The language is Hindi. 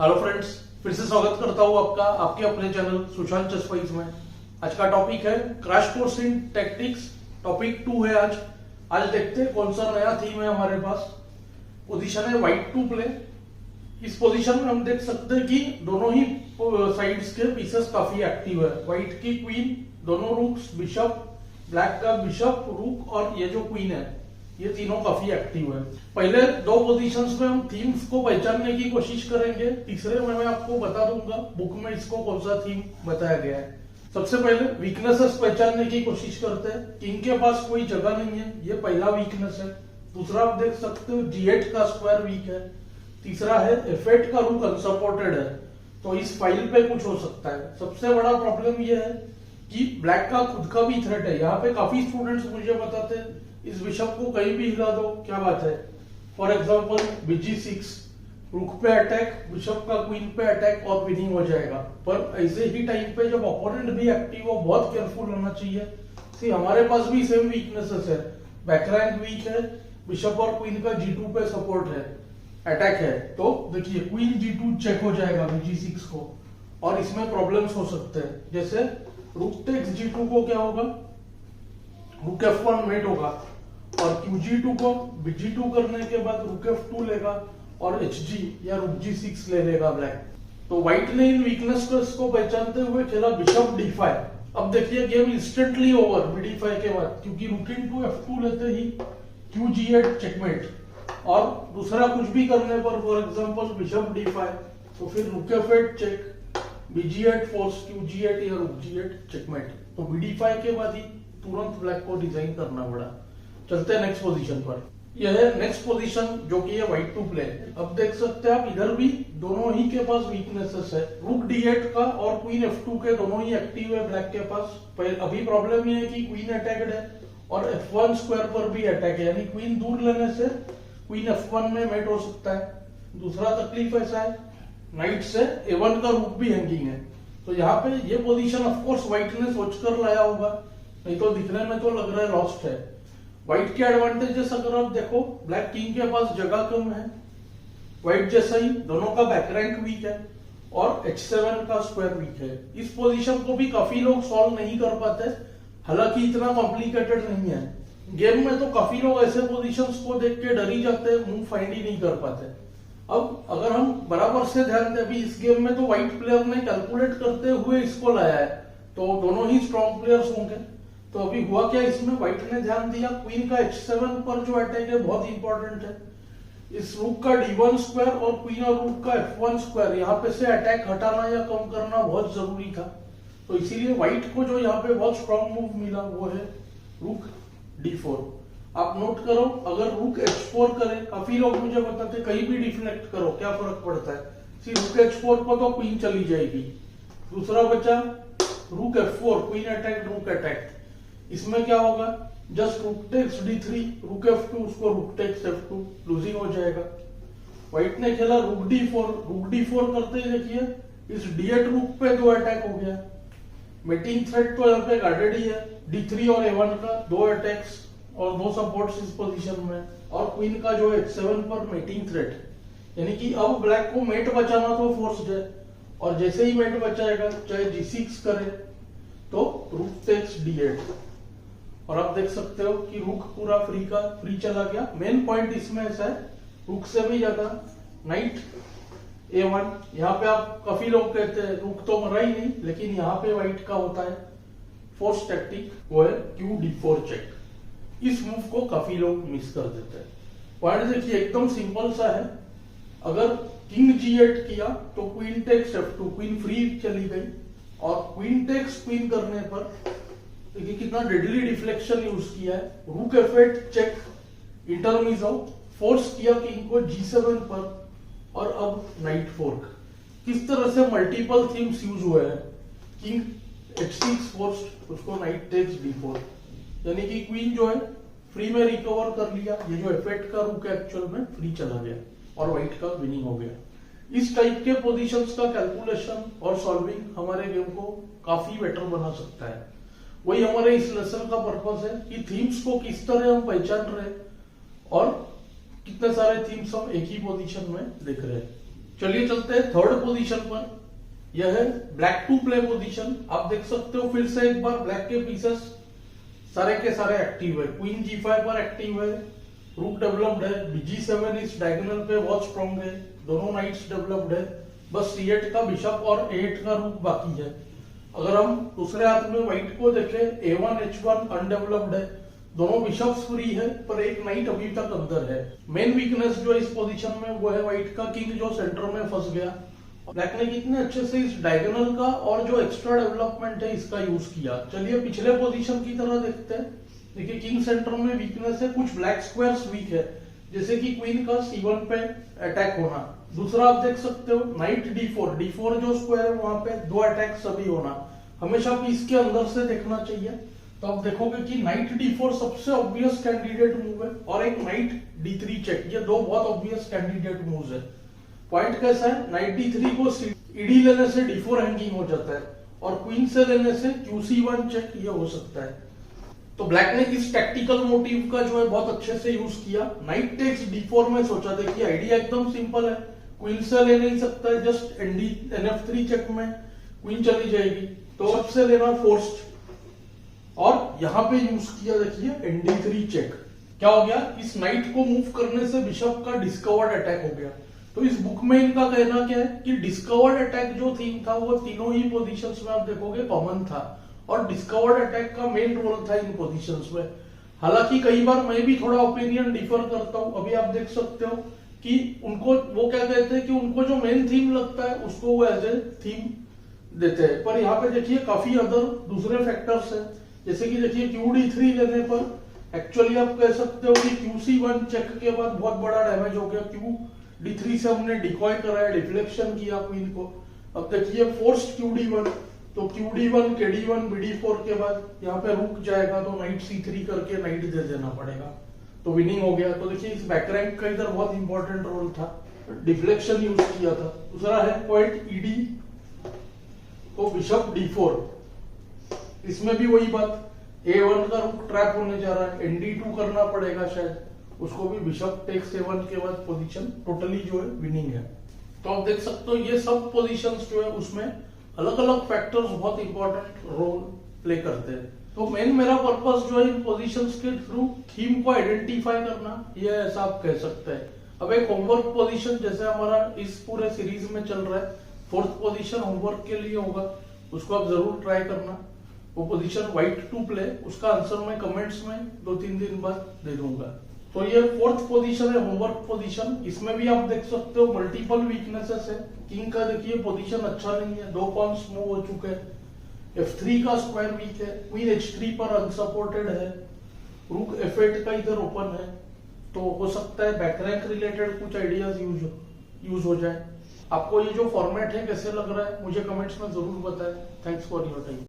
हेलो फ्रेंड्स, फिर से स्वागत करता हूँ आपका आपके अपने चैनल सुशांत चेसवाइज में। आज का टॉपिक है crash course in tactics. Topic 2 है आज देखते हैं कौन सा नया थीम है हमारे पास। पोजीशन है व्हाइट टू प्ले। इस पोजीशन में हम देख सकते हैं कि दोनों ही साइड्स के पीसेस काफी एक्टिव है। व्हाइट की क्वीन, दोनों रूक्स, बिशप, ब्लैक का बिशप, रूक और ये जो क्वीन है, ये तीनों काफी एक्टिव है। पहले दो पोजीशंस में हम थीम्स को पहचानने की कोशिश करेंगे, तीसरे में मैं आपको बता दूंगा बुक में इसको कौन सा थीम बताया गया है। सबसे पहले वीकनेसेस पहचानने की कोशिश करते हैं। किंग के पास कोई जगह नहीं है, ये पहला वीकनेस है। दूसरा आप देख सकते हो G8 का स्क्वायर वीक है। तीसरा है F8 का रूक अनसपोर्टेड है, तो इस फाइल पे कुछ हो सकता है। सबसे बड़ा प्रॉब्लम ये है कि ब्लैक का खुद का भी थ्रेट है। यहाँ पे काफी स्टूडेंट्स मुझे बताते हैं इस बिशप को कहीं भी हिला दो, क्या बात है। फॉर एग्जाम्पल BG6, रुक पे अटैक, बिशप का क्वीन पे अटैक और विनिंग हो जाएगा। पर ऐसे ही टाइम पे जब ओपोनेंट भी एक्टिव हो, बहुत केयरफुल होना चाहिए। सी हमारे पास भी सेम वीकनेसेस है। बैक रैंक वीक है, बिशप और क्वीन का G2 पे सपोर्ट है, अटैक है। तो देखिए क्वीन G2 चेक हो जाएगा BG6 को, और इसमें प्रॉब्लम्स हो सकते हैं। जैसे रुक टेक्स G2 को क्या होगा, रुक F1 मेट होगा, और QG2 को BG2 करने के बाद रुक F2 लेगा और HG या रुक G6 ले लेगा ब्लैक। तो व्हाइट ने इन वीकनेस को पहचानते हुए खेला बिशप D5। अब देखिए गेम इंस्टेंटली ओवर BD5 के बाद, क्योंकि रुक इनटू F2 लेते ही QG8 चेकमेट, और दूसरा कुछ भी करने पर, फॉर एग्जांपल बिशप D5, तो फिर रुक F8 check, BG8 force, QG8 या रुक G8 चेकमेट। तो BD5 के बाद ही तुरंत ब्लैक को डिजाइन करना पड़ा। चलते हैं नेक्स्ट पोजीशन पर। यह है नेक्स्ट पोजीशन जो कि है व्हाइट टू प्ले। अब देख सकते हैं आप इधर भी दोनों ही के पास वीकनेसेस है। रुक D8 का और क्वीन F2 के दोनों ही एक्टिव है ब्लैक के पास। अभी प्रॉब्लम ये है कि क्वीन अटैक्ड है और F1 स्क्वायर पर भी अटैक है, यानी क्वीन दूर लेने से क्वीन F1 में मेट हो सकता है। दूसरा तकलीफ ऐसा है, नाइट से A1 का रूक भी हैंगिंग है। तो यहाँ पे ये पोजीशन ऑफकोर्स व्हाइट ने सोच कर लाया होगा, नहीं तो दिखने में तो लग रहा है लॉस्ट है। व्हाइट के एडवांटेजेस अगर आप देखो, ब्लैक किंग के पास जगह कम है, व्हाइट जैसा ही दोनों का बैक रैंक वीक है, और H7 का स्क्वायर वीक है। इस पोजीशन को भी काफी लोग सॉल्व नहीं कर पाते, हालांकि इतना कॉम्प्लिकेटेड नहीं है। गेम में तो काफी लोग ऐसे पोजीशंस को देख के डर ही जाते हैं, मूव फाइंड ही नहीं कर पाते। अब अगर हम बराबर से ध्यान दें, अभी इस गेम में तो व्हाइट प्लेयर ने कैलकुलेट करते हुए इसको लाया है, तो दोनों ही स्ट्रॉन्ग प्लेयर्स होंगे। तो अभी हुआ क्या, इसमें व्हाइट ने ध्यान दिया क्वीन का H7 पर जो अटैक है बहुत इंपॉर्टेंट है। इस रूक का D1 स्क्वायर और क्वीन और रूक का F1 स्क्वायर, यहाँ पे से अटैक हटाना या कम करना बहुत जरूरी था। तो इसीलिए व्हाइट को जो यहाँ पे बहुत स्ट्रॉन्ग मूव मिला वो है रूक D4। आप नोट करो, अगर रूक H4 करे, काफी लोग मुझे बताते कहीं भी डिफ्लेक्ट करो क्या फर्क पड़ता है, सिर्फ रूक H4 पर तो क्वीन चली जाएगी। दूसरा बचा रूक F4, क्वीन अटैक, रूक अटैक। इसमें क्या होगा, जस्ट रूक टेक्स D3, रूक F2, उसको रूक टेक्स F2, लूजिंग हो जाएगा। व्हाइट ने खेला रूक D4, रूक D4 करते ही देखिए इस D8 रूक पे दो अटैक हो गया। मेटिंग थ्रेट तो यहाँ पे गार्डेड ही है, D3 और A1 का दो अटैक्स और दो सपोर्ट्स इस पोजीशन में, और क्वीन का जो H7 पर मेटिंग थ्रेट, यानी कि अब ब्लैक को मेट बचाना तो फोर्स्ड है, और जैसे ही मेट बचाएगा चाहे G6 करे तो रूक टेक्स D8। और आप देख सकते हो कि रुक पूरा फ्री चला गया। मेन पॉइंट इसमें ऐसा है, रुक से भी ज्यादा नाइट A1। यहाँ पे आप काफी लोग कहते हैं रुक तो मरा ही नहीं, लेकिन यहाँ पे व्हाइट का होता है फोर्स टैक्टिक, वो है QD4 चेक। इस मूव को काफी लोग मिस कर देते हैं। पॉइंट देखिए एकदम सिंपल सा है, अगर किंग G8 किया तो queen takes F2, queen free चली गई, और क्वीन टेक्स क्वीन करने पर देखिए कितना डेडली डिफ्लेक्शन यूज किया है। रूक F8 चेक, इंटरमिजो, फोर्स किया किंग को G7 पर, और अब नाइट फोर्क। किस तरह से मल्टीपल थीम्स यूज हुए हैं। किंग H6 फोर्स, उसको नाइट टेक्स D4, यानी कि क्वीन जो है फ्री में रिकवर कर लिया। ये जो F8 का रूक एक्चुअल में फ्री चला गया और व्हाइट का विनिंग हो गया। इस टाइप के पोजीशंस का कैलकुलेशन और सॉल्विंग हमारे गेम को काफी बेटर बना सकता है। वही हमारे इस लेसन का पर्पस है कि थीम्स को किस तरह हम पहचान रहे हैं और कितने सारे थीम्स हम एक ही पोजीशन में देख रहे हैं। चलिए चलते हैं थर्ड पोजीशन पर। यह है ब्लैक टू प्ले पोजीशन। आप देख सकते हो फिर से एक बार ब्लैक के पीसेस सारे के सारे एक्टिव है। क्वीन G5 पर एक्टिव है, रूक डेवलप्ड है, BG7 इस डायगोनल पे बहुत स्ट्रॉन्ग है, दोनों नाइट्स डेवलप्ड है, बस C8 का बिशप और A8 का रूक बाकी है। अगर हम दूसरे हाथ में व्हाइट को देखें, A1 H1 अनडेवलप्ड है, दोनों बिशप्स फ्री है पर एक नाइट अभी तक अंदर है। मेन वीकनेस जो इस पोजीशन में वो है व्हाइट का किंग जो सेंटर में फंस गया। ब्लैक ने कितने अच्छे से इस डायगोनल का और जो एक्स्ट्रा डेवलपमेंट है इसका यूज किया। चलिए पिछले पोजीशन की तरह देखते हैं। देखिए किंग सेंटर में वीकनेस है, कुछ ब्लैक स्क्वायर्स वीक है, जैसे कि क्वीन का C1 पे अटैक होना। दूसरा आप देख सकते हो नाइट D4 जो स्क्वायर है वहां पे दो अटैक सभी होना। हमेशा पीस के अंदर से देखना चाहिए। तो आप देखोगे कि नाइट D4 सबसे ऑब्वियस कैंडिडेट मूव है और एक नाइट D3 चेक, ये दो बहुत ऑब्वियस कैंडिडेट मूव्स है। पॉइंट कैसा है, नाइट D3 को ईडी लेने से D4 हैंगिंग हो जाता है और क्वीन से लेने से QC1 चेक ये हो सकता है। तो ब्लैक ने इस टैक्टिकल मोटिव का जो है बहुत अच्छे से यूज किया। नाइट टेक्स D4 में सोचा, देखिए आइडिया एकदम सिंपल है, क्वीन से ले नहीं सकता है, जस्ट NF3 चेक में क्वीन चली जाएगी, तो सबसे लेना फोर्स्ड और यहां पे यूज किया देखिए ND3 चेक। क्या हो गया, इस नाइट को मूव करने से बिशप का डिस्कवर्ड अटैक हो गया। तो इस बुक में इनका कहना क्या है कि डिस्कवर्ड अटैक जो थीम था वो तीनों ही पोजीशंस में आप देखोगे कॉमन था और डिस्कवर्ड अटैक का मेन रोल था इन पोजीशंस में। हालांकि कई बार मैं भी थोड़ा ओपिनियन डिफर करता हूं। अभी आप देख सकते हो कि उनको वो क्या कहते हैं कि उनको जो मेन थीम लगता है उसको वो एज ए थीम देते हैं, पर यहाँ पे देखिए काफी अदर दूसरे फैक्टर्स है। जैसे कि देखिए QD3 लेने पर एक्चुअली आप कह सकते हो कि QC1 चेक के बाद बहुत बड़ा डैमेज हो गया। QD3 से हमने डिकॉय कराया, डिफ्लेक्शन किया क्वीन को। अब देखिए फोर्स्ड QD1, तो QD1 KD1 BD4 के बाद यहाँ पे रुक जाएगा तो नाइट C3 करके नाइट दे देना पड़ेगा, तो विनिंग हो गया। तो देखिए इस बैक रैंक का इधर बहुत इंपॉर्टेंट रोल था, डिफ्लेक्शन यूज किया था। दूसरा है पॉइंट ED तो बिशप D4, इसमें भी वही बात, A1 का रुक ट्रैप होने जा रहा है, ND2 करना पड़ेगा शायद, उसको भी बिशप टेक 7 के बाद पोजीशन टोटली जो है विनिंग है। तो आप देख सकते हो ये सब पोजीशंस जो है उसमें अलग अलग फैक्टर्स बहुत इंपॉर्टेंट रोल प्ले करते हैं। तो मेन मेरा पर्पस जो है इन पोजीशंस के थ्रू थीम को आइडेंटिफाई करना, ये ऐसा आप कह सकते हैं। अब एक होमवर्क पोजीशन जैसे हमारा इस पूरे सीरीज में चल रहा है, फोर्थ पोजीशन होमवर्क के लिए होगा, उसको आप जरूर ट्राई करना। वो पोजीशन व्हाइट टू प्ले, उसका आंसर मैं कमेंट्स में 2-3 दिन बाद दे दूंगा। तो ये फोर्थ पोजीशन है होमवर्क पोजीशन। इसमें भी आप देख सकते हो मल्टीपल वीकनेसेस है। किंग का देखिए पोजीशन अच्छा नहीं है, 2 पॉन्स मूव हो चुके हैं, F3 का स्क्वायर वीक है, क्वीन H3 पर अनसपोर्टेड है, रूक F8 का इधर ओपन है। तो हो सकता है बैक रैंक रिलेटेड कुछ आइडियाज यूज हो जाए। आपको ये जो फॉर्मेट है कैसे लग रहा है मुझे कमेंट्स में जरूर बताएं। Thanks for your time.